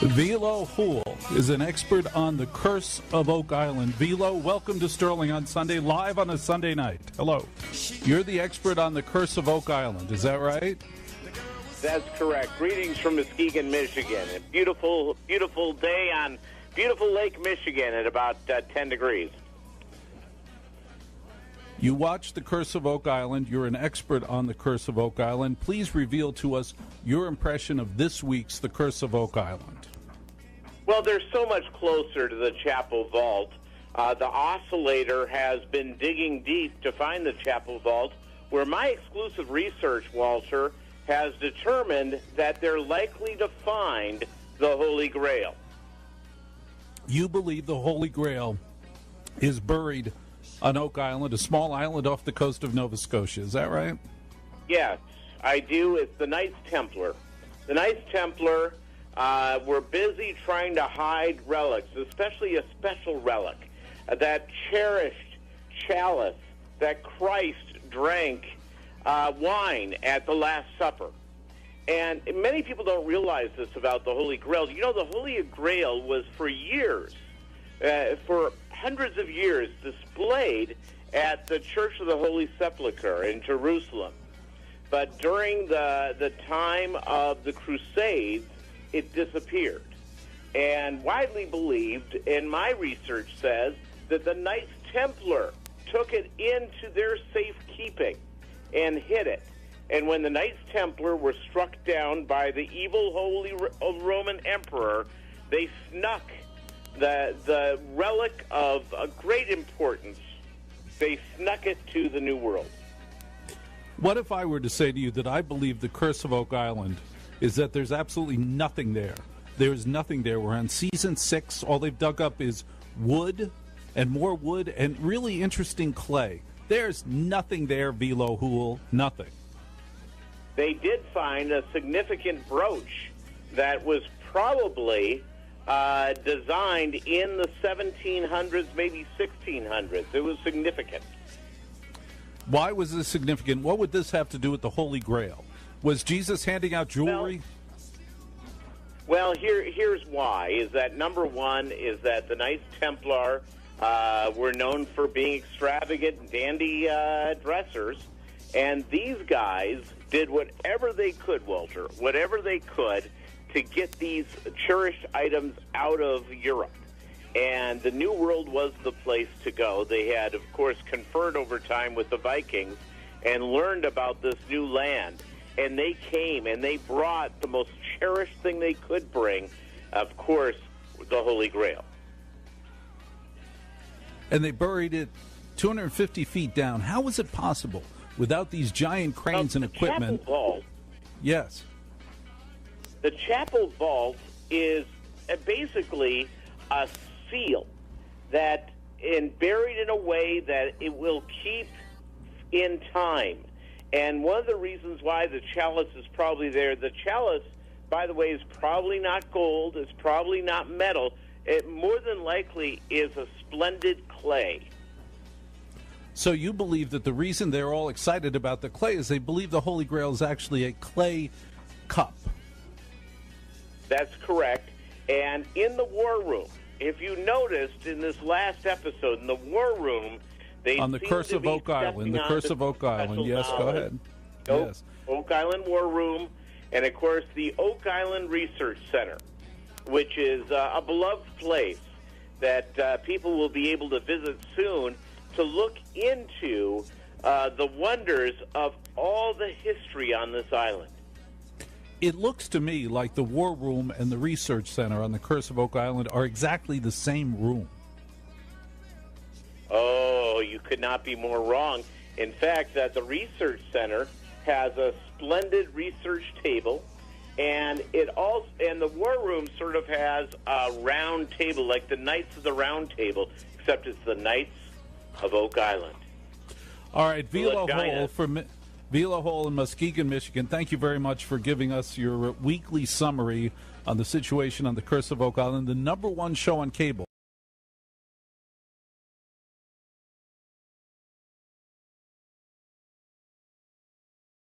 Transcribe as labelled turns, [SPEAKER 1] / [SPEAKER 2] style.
[SPEAKER 1] Velo Houle is an expert on the curse of Oak Island. Velo, welcome to Sterling on Sunday, live on a Sunday night. Hello. You're the expert on the curse of Oak Island, is that right?
[SPEAKER 2] That's correct. Greetings from Muskegon, Michigan. A beautiful, beautiful day on beautiful Lake Michigan at about 10 degrees.
[SPEAKER 1] You watched The Curse of Oak Island. You're an expert on The Curse of Oak Island. Please reveal to us your impression of this week's The Curse of Oak Island.
[SPEAKER 2] Well, they're so much closer to the chapel vault. The oscillator has been digging deep to find the chapel vault, where my exclusive research, Walter, has determined that they're likely to find the Holy Grail.
[SPEAKER 1] You believe the Holy Grail is buried on Oak Island, a small island off the coast of Nova Scotia. Is that right?
[SPEAKER 2] Yes, I do. It's the Knights Templar. The Knights Templar were busy trying to hide relics, especially a special relic, that cherished chalice that Christ drank wine at the Last Supper. And many people don't realize this about the Holy Grail. You know, the Holy Grail was for years, for hundreds of years, displayed at the Church of the Holy Sepulchre in Jerusalem. But during the time of the Crusades, it disappeared. And widely believed, and my research says, that the Knights Templar took it into their safekeeping and hid it. And when the Knights Templar were struck down by the evil Holy Roman Emperor, they snuck the relic of great importance. They snuck it to the New World.
[SPEAKER 1] What if I were to say to you that I believe the curse of Oak Island is that there's absolutely nothing there? There's nothing there. We're on season 6. All they've dug up is wood and more wood and really interesting clay. There's nothing there, Velo Houle, nothing.
[SPEAKER 2] They did find a significant brooch that was probably designed in the 1700s, maybe 1600s. It was significant.
[SPEAKER 1] Why was this significant? What would this have to do with the Holy Grail? Was Jesus handing out jewelry?
[SPEAKER 2] Well, here's why. Is that number one is that the Knights Templar were known for being extravagant and dandy dressers, and these guys did whatever they could, Walter, whatever they could to get these cherished items out of Europe. And the New World was the place to go. They had, of course, conferred over time with the Vikings and learned about this new land. And they came and they brought the most cherished thing they could bring, of course, the Holy Grail.
[SPEAKER 1] And they buried it 250 feet down. How was it possible without these giant cranes and equipment?
[SPEAKER 2] Chapel vault,
[SPEAKER 1] yes.
[SPEAKER 2] The chapel vault is basically a seal that buried in a way that it will keep in time. And one of the reasons why the chalice is probably there, the chalice, by the way, is probably not gold, it's probably not metal. It more than likely is a splendid clay.
[SPEAKER 1] So you believe that the reason they're all excited about the clay is they believe the Holy Grail is actually a clay cup.
[SPEAKER 2] That's correct. And in the war room, if you noticed in this last episode, in the war room, they
[SPEAKER 1] on the Curse of Oak Island, the Curse of Oak Island, yes, go ahead. Yes.
[SPEAKER 2] Oak Island War Room, and of course the Oak Island Research Center, which is a beloved place that people will be able to visit soon to look into the wonders of all the history on this island.
[SPEAKER 1] It looks to me like the War Room and the Research Center on the Curse of Oak Island are exactly the same room.
[SPEAKER 2] Oh, you could not be more wrong. In fact, the Research Center has a splendid research table, and the War Room sort of has a round table, like the Knights of the Round Table, except it's the Knights of Oak Island.
[SPEAKER 1] All right, Velo Houle in Muskegon, Michigan, thank you very much for giving us your weekly summary on the situation on the Curse of Oak Island, the #1 show on cable.